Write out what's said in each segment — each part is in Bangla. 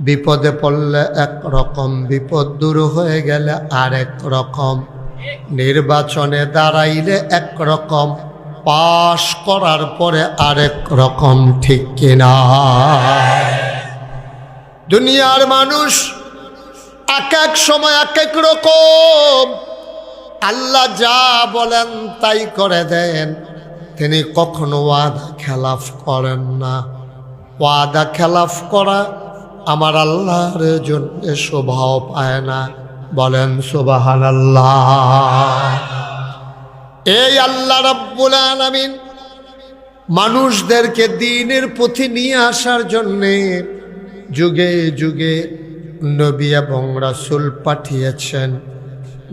বিপদে পড়লে এক রকম, বিপদ দূর হয়ে গেলে আরেক রকম, নির্বাচনে দাঁড়াইলে এক রকম, পাশ করার পরে আরেক রকম, ঠিক কিনা? দুনিয়ার মানুষ এক এক সময় এক এক রকম। আল্লাহ যা বলেন তাই করে দেন, তিনি কখনো ওয়াদা খেলাফ করেন না। ওয়াদা খেলাফ করা আমার আল্লাহর জন্য শোভাও পায় না। বলেন সুবহানাল্লাহ। এই আল্লাহ রাব্বুল আলামিন মানুষদেরকে দ্বীনের পথে নিয়ে আসার জন্যে যুগে যুগে নবী এবং রাসূল পাঠিয়েছেন।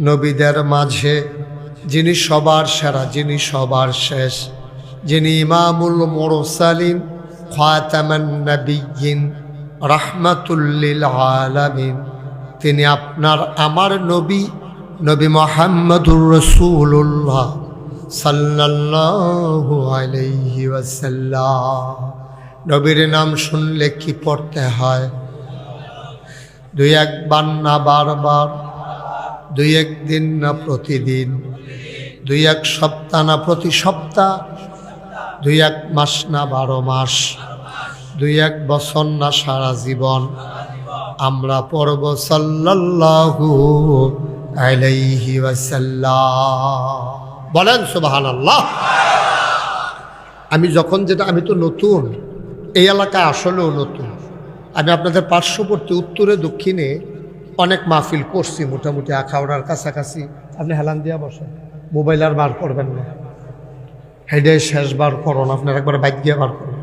নবীদের মাঝে যিনি সবার সেরা, যিনি সবার শেষ, যিনি ইমামুল মুরসালিন, খাতামান নবিয়্যিন, রাহমাতুল লিল আলামিন, তিনি আপনার আমার নবী, নবী মুহাম্মদুর রাসূলুল্লাহ সাল্লাল্লাহু আলাইহি ওয়াসাল্লাম। নবীর নাম শুনলে কি পড়তে হয়? দুই একবার না বারবার, দুই একদিন না প্রতিদিন, দুই এক সপ্তাহ না প্রতি সপ্তাহ, দুই এক মাস না 12 মাস, দুই এক বছর না সারা জীবন আমরা পড়ব সাল্লাল্লাহু আলাইহি ওয়াসাল্লাম। বলেন সুবহানাল্লাহ। আমি যখন আমি তো নতুন, এই এলাকায় আসলেও নতুন। আমি আপনাদের পার্শ্ববর্তী উত্তরে দক্ষিণে অনেক মাহফিল করছি, মোটামুটি আখাউড়ার কাছাকাছি। আপনি হেলান দিয়া বসেন, মোবাইল আর বার করবেন না, হেডে শেষবার করুন, আপনার একবার বাইক দিয়ে বার করুন।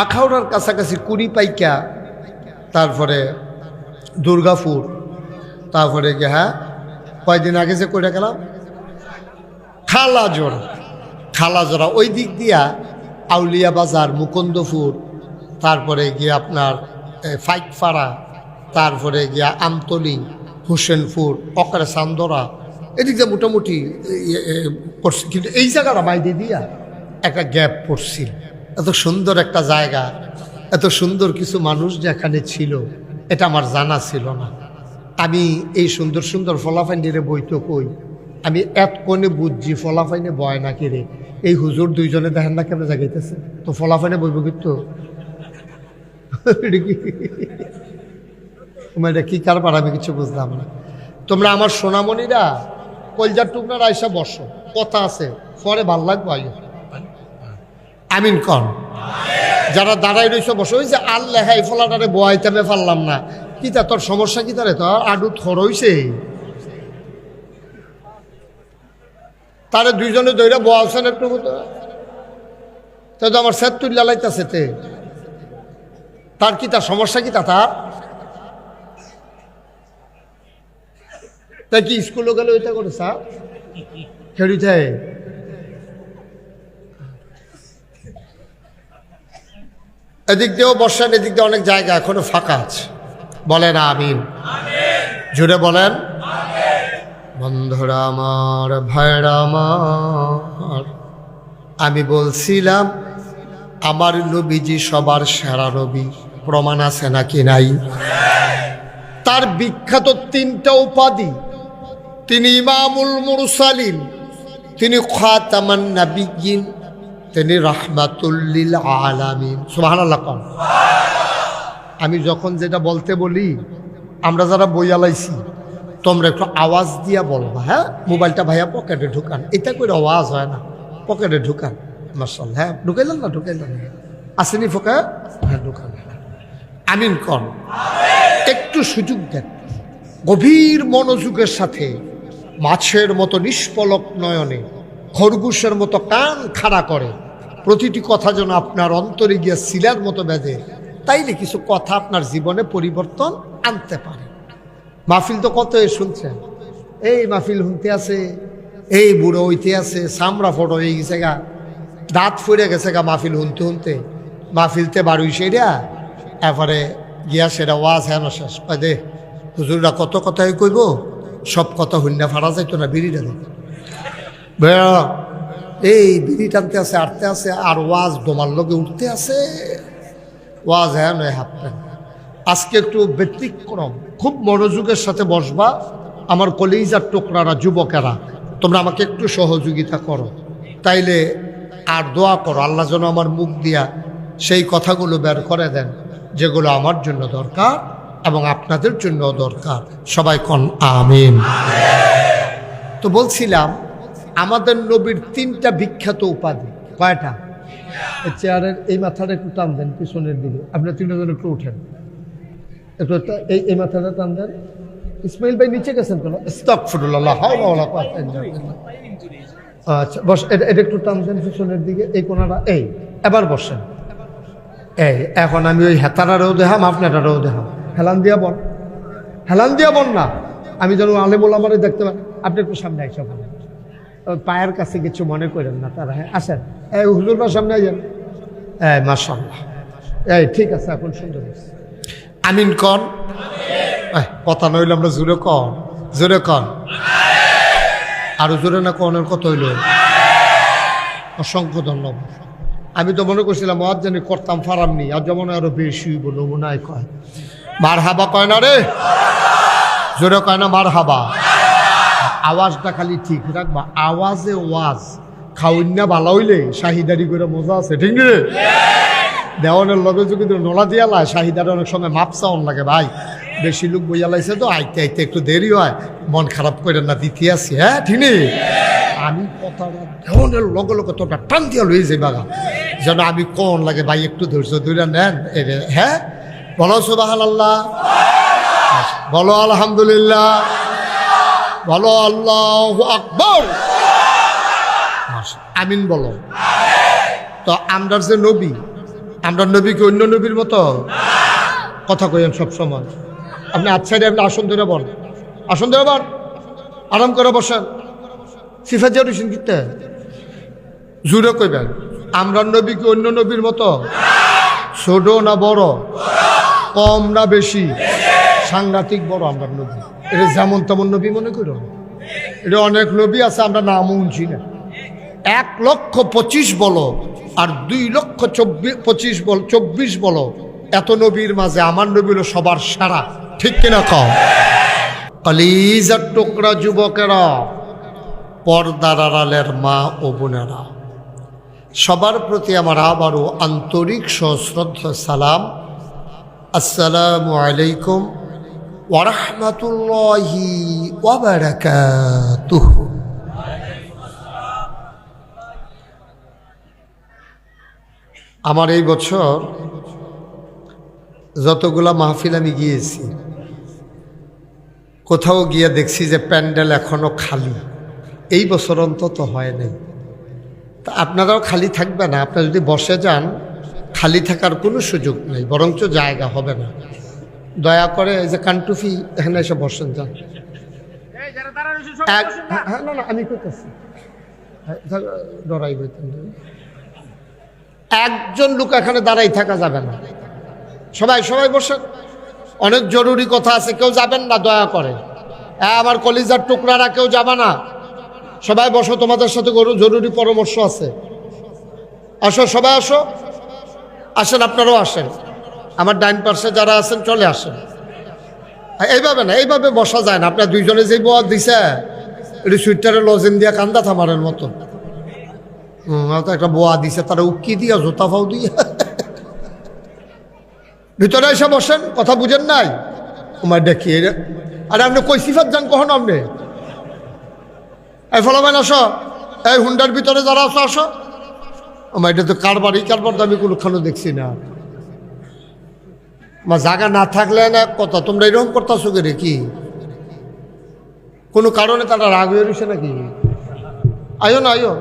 আখাউড়ার কাছাকাছি কুড়িপাইকা, তারপরে দুর্গাপুর, তারপরে গিয়ে হ্যাঁ কয়দিন আগে যে করে গেলাম খালাজোড়া, ওই দিক দিয়া আউলিয়া বাজার, মুকুন্দপুর, তারপরে গিয়ে আপনার ফাইকপাড়া, তারপরে গিয়া আমতলি, হোসেনপুর, অকরে চান্দরা, এদিক দিয়ে মোটামুটি পড়ছি। কিন্তু এই জায়গাটা বাইরে দিয়া একটা গ্যাপ পড়ছিল। এত সুন্দর একটা জায়গা, এত সুন্দর কিছু মানুষ যেখানে ছিল, এটা আমার জানা ছিল না। আমি এই সুন্দর সুন্দর ফলাফাইনে বইতো কই, আমি এত কোণে বুঝছি ফলাফাইনে বয় না কেড়ে। এই হুজুর দুইজনে দেখেন না কেমন জাগাইতেছে, তো ফলাফাইনে বইব কিন্তু এটা কি কারবার আমি কিছু বুঝলাম না। তোমরা আমার সোনামণিরা কলজার টুকনার আইসা বসো, কথা আছে, পরে ভাল লাগবো। আমিন কন। যারা দাঁড়াই রয়েছে বসো। ওই যে আল্লাহ এই ফলাটারে বয়াইতে পারলাম না, কিতা তোর সমস্যা কি? তারে তোর আডু থর হইছে, তারে দুইজনে দইরা বয়াছেন একটু মতো, তো আমার সেট তুল্লা লাইতাছে তে, তার কি তার সমস্যা কি? তার তাই কি স্কুলে গেলে ওইটা করে সা খেড়িতে এদিক দিয়েও বর্ষার, এদিক দিয়ে অনেক জায়গা এখনো ফাঁকা আছে। বলেন আমিন, জুড়ে বলেন। বন্ধুরা আমার, ভাইরা আমার, আমি বলছিলাম আমার নবীজি সবার সেরা নবী, প্রমাণ আছে নাকি নাই? তার বিখ্যাত 3টা উপাধি, তিনি ইমামুল মুরসালিন, তিনি খাতামান নবিয়্যিন, তিনি রাহমাতুল লিল আলামিন। সুবহানাল্লাহ। আমি যখন যেটা বলতে বলি, আমরা যারা বই আলাইছি তোমরা একটু আওয়াজ দিয়া বলবা। হ্যাঁ, মোবাইলটা ভাইয়া পকেটে ঢুকান, এটা করে আওয়াজ হয় না, পকেটে ঢুকান। মাশাআল্লাহ, হ্যাঁ ঢুকাইলেন না? ঢুকাইলেন আসেনি ফোকা? হ্যাঁ ঢুকান। আমিন কন। একটু সুযোগ দেন, গভীর মনোযোগের সাথে, মাছের মতো নিষ্পলক নয়নে, খরগোশের মতো কান খাড়া করে প্রতিটি কথা যেন আপনার অন্তরে গিয়ে শিলার মতো বেঁধে, তাইলে কিছু কথা আপনার জীবনে পরিবর্তন আনতে পারে। মাহফিল তো কত শুনছেন, এই মাহফিল শুনতে আছে, এই বুড়ো হইতে আছে, চামড়া ফটো হয়ে গেছে গা, দাঁত ফুরে গেছে গা মাহফিল শুনতে শুনতে, মাহফিলতে বাড়ুই সেরা, এরপরে গিয়া সেটা ওয়াজ হেন শেষ পাই দে, হুজুররা কত কথাই কইব, সব কথা হুন্না ফাড়া যাইতো না, বিড়িটা দেখ এই বিড়ি টানতে আছে, আটতে আছে, আর ওয়াজ দোমার লগে উঠতে আছে, ওয়াজ হ্যাঁ নয় হাফ প্যান্ট। আজকে একটু ব্যতিক্রম, খুব মনোযোগের সাথে বসবা। আমার কলিজার টুকরারা, যুবকেরা, তোমরা আমাকে একটু সহযোগিতা করো, তাইলে আর দোয়া করো আল্লাহ যেন আমার মুখ দিয়া সেই কথাগুলো বের করে দেন যেগুলো আমার জন্য দরকার এবং আপনাদের জন্য দরকার। সবাই কোন আমিন। তো বলছিলাম আমাদের নবীর 3টা বিখ্যাত উপাধি। কয়টা? চেয়ারের এই মাথাটা একটু টান দেন পিছনের দিকে, আপনার 3জন একটু উঠেন, একটু এই মাথাটা টান দেন। ইসমাইল ভাই নিচে গেছেন কেন? আস্তাগফিরুল্লাহ, হাওলা ওয়ালা কুওয়াতা ইল্লা বিল্লাহ। আচ্ছা বস, এটা একটু টান দেন পিছনের দিকে, এই কোনাটা। এই এবার বসেন। এই এখন আমি ওই হেতারারেও দেখাম, আপনারাও দেখাম। হেলান দিয়া বল, হেলান দিয়া বল না, আমি যেন আলেমুল আমারে দেখতে পাই। আপনি একটু সামনে আইসা বলেন, পায়ের কাছে কিছু মনে করেন না তারা। হ্যাঁ আসেন, এই হুজুরবার সামনে আইয়েন। এই মাশাআল্লাহ, এই ঠিক আছে, এখন সুন্দর হয়েছে। আমিন কন। কথা নইলে আমরা জোরে কন, জোরে কন, আরো জোরে না কনের কত হইল। অসংখ্য ধন্যবাদ। আমি তো মনে করছিলাম আজ জানি করতাম ফারামনি, আর যেমন আরো বেশি বলবো মনে হয়। কয় মার হাবা কয় না রে, জোরে কয় না মার হাবা। আওয়াজটা খালি ঠিক রাখবা, আওয়াজে ওয়াজ খাওয়াইনা ভালো হইলে শাহিদারি করে মজা আছে, ঠিক রে? দেওয়ানের লগে যদি নলা দিয়া লাই, শাহিদারে অনেক সময় মাপ চাওয়ান লাগে। ভাই বেশি লোক বইয়া লাইছে তো, আইতে আইতে একটু দেরি হয়, মন খারাপ করে না দিতে আসি। হ্যাঁ ঠিক নেই, আমি কথাটা দেওয়ানের লগে লগে তোটা টান দিয়া লই যাই বাগা, যেন আমি কোন লাগে। ভাই একটু ধৈর্য ধরে নেন। হ্যাঁ বলো সুবহানাল্লাহ, বলো আলহামদুলিল্লাহ, বলো আল্লাহু আকবার, আমিন বলো। তো আমরা যে নবী, আমরা নবীকে অন্য নবীর মতো কথা কইেন সব সময়। আপনি আচ্ছা আপনি আসন ধরে বল, আসন ধরে বল, আরাম করে বসেন। সিফা জেরুসিন কিতে জুড়ে কইবেন, আমরা নবীকে অন্য নবীর মতো ছোট না বড়, কম না বেশি, সাংঘাতিক বড় আমরা নবী। এটা যেমন তেমন নবী মনে করো, এটা অনেক নবী আছে আমরা নামও শুনছি না। 1,25,000 বলো আর 2,25,000 বল, 24 বলো, এত নবীর মাঝে আমার নবী হলো সবার সেরা, ঠিক কিনা কও? কলিজার টুকরা যুবকেরা, পর্দার আড়ালের মা ও বোনেরা, সবার প্রতি আমার আবারও আন্তরিক সশ্রদ্ধা সালাম। আসসালামু আলাইকুম ওয়া রাহমাতুল্লাহি ওয়া বারাকাতুহু। আমার এই বছর যতগুলা মাহফিল আমি গিয়েছি, কোথাও গিয়ে দেখছি যে প্যান্ডেল এখনো খালি। এই বছর অন্তত হয় নাই। তা আপনারাও খালি থাকবে না, আপনারা যদি বসে যান খালি থাকার কোনো সুযোগ নেই, বরঞ্চ জায়গা হবে না। দয়া করে এই যে কানটুফি এখানে এসে বসেন যান। হ্যাঁ না না আমি করতেছি, ডরাই বইতেন। একজন লোক এখানে দাঁড়াই থাকা যাবে না, সবাই সবাই বসেন। অনেক জরুরি কথা আছে, কেউ যাবেন না দয়া করে। আমার কলিজার টুকরারা কেউ যাবে না, সবাই বসো, তোমাদের সাথে জরুরি পরামর্শ আছে। আসো সবাই আসো, আসেন আপনারাও আসেন। আমার ডাইন পার্শ্বে যারা আছেন চলে আসেন। এইভাবে না, এইভাবে বসা যায় না। আপনার দুইজনে যে বোয়া দিছে এটি সুইটারে লজেন দিয়া কান্দা থামারের মতো। তো একটা বোয়া দিছে, তারা উকি দিয়া জোতা ফাও দিয়া ভিতরে এসে বসেন। কথা বুঝেন নাই? তোমার দেখি আরে আপনি কই সিফাত যান কখন? আপনি এই ফলাবেন আসো, এই হুন্ডার ভিতরে যারা আসো আসো। আমার এটা তো কারবার, এই কারবার তো আমি কোনোখানে দেখছি না। আমার জায়গা না থাকলে না কথা, তোমরা এরকম করতেছো কে রে? কি কোনো কারণে তারা রাগ হয়ে রয়েছে নাকি? আয়ো না আয়ো,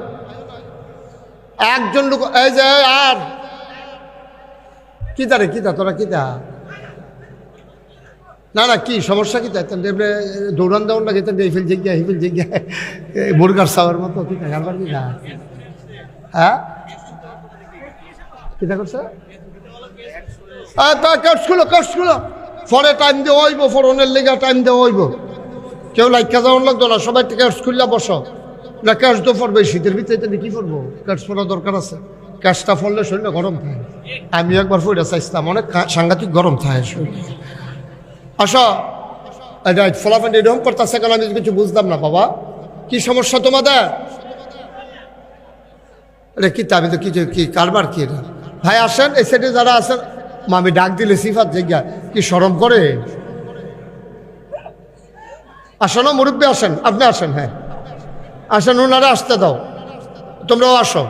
একজন লোক এই যে আর কিতা রে, কিতা তোরা কিতা? না না কি সমস্যা কিতা? দৌড়ান দেওয়ান না খেতেন এই ফেল জিজ্ঞা, এই ফেল জিজ্ঞা, মুরগার সাওয়ার মতো কিতা কারবার কিতা? হ্যাঁ কিতা করছে? কার্ডসগুলো পরে টাইম দিয়ে হইব, ফোনের লেগে টাইম দেওয়া হইব। কেউ লাইকা যাওয়ার লাগতো না, সবাই কার্ডস খুললা বসো না। কার্ডস তো পড়বে শীতের ভিতরে কি করবো? কার্ডস পড়ার দরকার আছে। ক্যাশটা ফললে শরীরে গরম থাকে। আমি একবার ফুটে চাইছিলাম, অনেক সাংঘাতিক গরম থাকে শরীরে। আসো ফলাফল এরকম করতেছে কেন, আমি কিছু বুঝলাম না। বাবা কি সমস্যা তোমাদের? এটা কি? আমি তো কিছু কি কারবার কি এটা? ভাই আসেন, এই সাইডে যারা আছেন, আমি ডাক দিলে সিফাত জায়গা কি শরম করে? আসেন, মুরব্বী আসেন, আপনি আসেন। হ্যাঁ আসেন, ওনারা আসতে দাও, তোমরাও আসো।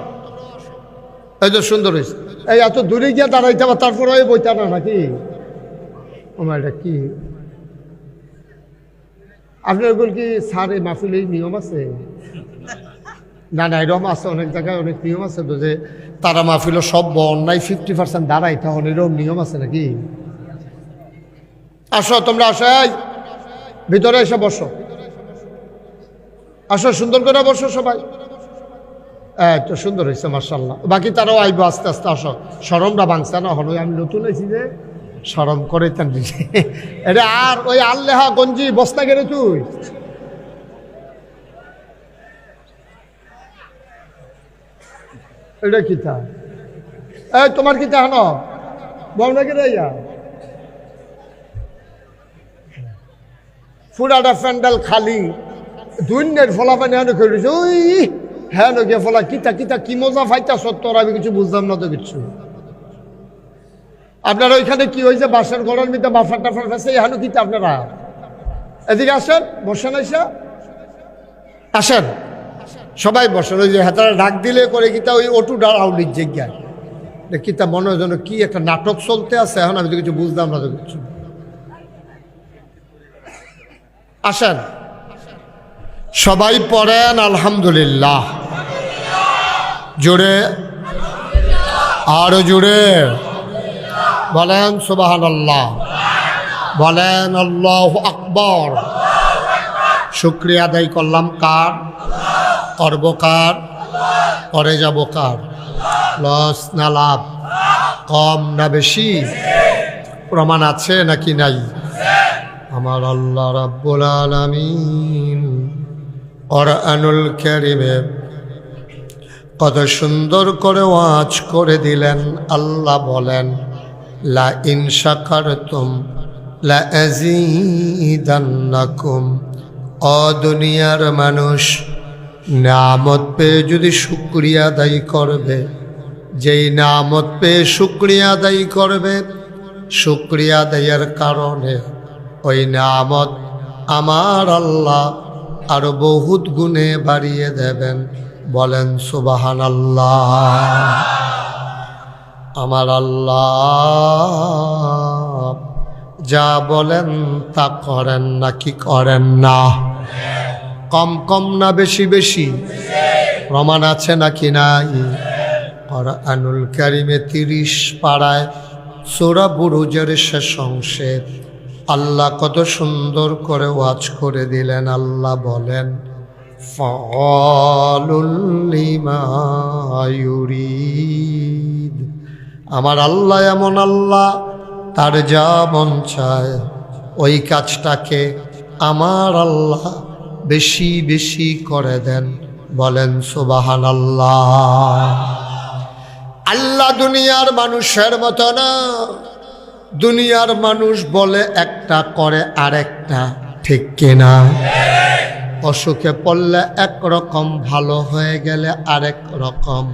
এই তো সুন্দর হয়েছে। এই এত দূরে গিয়ে দাঁড়াইতে হবে, তারপরে ওই বইটা না নাকি? আমার এটা কি আপনার ওগুলো কি স্যার এই মাহফিলে নিয়ম আছে? না না, এরকম আছে অনেক জায়গায়, অনেক নিয়ম আছে তো, যে তারা মাহফিল সব অন্যায় 50% দাঁড়াইতে হন, এরকম নিয়ম আছে নাকি? আসো তোমরা, আসো, এই ভিতরে এসে বসো, আসো সুন্দর করে বসো সবাই। এই তো সুন্দর হয়েছে মাশাআল্লাহ। বাকি তারাও আইবো আস্তে আস্তে। আসো, শরমটা ভাঙছে না হলো, আমি নতুন হয়েছি যে শরম করে তেন এটা। আর ওই আল্লেহা গঞ্জি বস্তা গেলে তুই এটা কি তা? এই তোমার কি তা হনো বল নাকি রে? ফুরাটা প্যান্ডেল খালি, দুইনের ফলা পানি হেন খেলেছে। ওই হ্যাঁ গে ফলা কিতা কিতা কি মজা ফাইতা সত্তর, আমি কিছু বুঝলাম না তো কিছু। আপনারা ওইখানে কি হয়েছে? বাসার ঘরের মধ্যে বাফার টাফার ফেসে এখানে কিতা? আপনারা এদিকে আসেন, বসেন, এসে আসেন সবাই বসেন। ওই যে হাতারা ডাক দিলে করে কিতা ওই অটু ডাউলির জায়গায় কিতা মনে হয় যেন কি একটা নাটক চলতে আছে। এখন আমি তো কিছু বুঝলাম না তো কিছু। আসেন সবাই পড়েন আলহামদুলিল্লাহ জোরে, আরো জোরে বলেন সুবহানাল্লাহ, বলেন আল্লাহু আকবার। শুকরিয়া আদায় করলাম কার? করব কার? করে যাব কার? লস না লাভ? কম না বেশি? প্রমাণ আছে নাকি নাই? আমার আল্লাহ রাব্বুল আলামিন কুরআনুল কারীমে কত সুন্দর করে ওয়াজ করে দিলেন। আল্লাহ বলেন লা ইন শাকারতুম লা আযীদান্নাকুম। ও দুনিয়ার মানুষ, নিয়ামত পেয়ে যদি শুকরিয়া আদায় করবে, যেই নিয়ামত পেয়ে শুকরিয়া আদায় করবে, শুকরিয়া আদায়ের কারণে ওই নিয়ামত আমার আল্লাহ আরো বহুত গুণে বাড়িয়ে দেবেন। বলেন সুবহানাল্লাহ। আমার আল্লাহ যা বলেন তা করেন নাকি করেন না? কম কম না বেশি বেশি? প্রমাণ আছে নাকি নাই? কুরআনুল কারীমে 30 পারায় সূরা বুরুজের শেষ অংশে আল্লাহ কত সুন্দর করে ওয়াজ করে দিলেন। আল্লাহ বলেন ফাআলুল লিমা ইউরিদ। আমার আল্লাহ এমন আল্লাহ, তার যা মন চায় ওই কাজটাকে আমার আল্লাহ বেশি বেশি করে দেন। বলেন সুবহানাল্লাহ। আল্লাহ দুনিয়ার মানুষের মতো না। দুনিয়ার মানুষ বলে একটা, করে আরেকটা, ঠিক কিনা? অসুখে পড়লে একরকম, ভালো হয়ে গেলে আরেক রকম।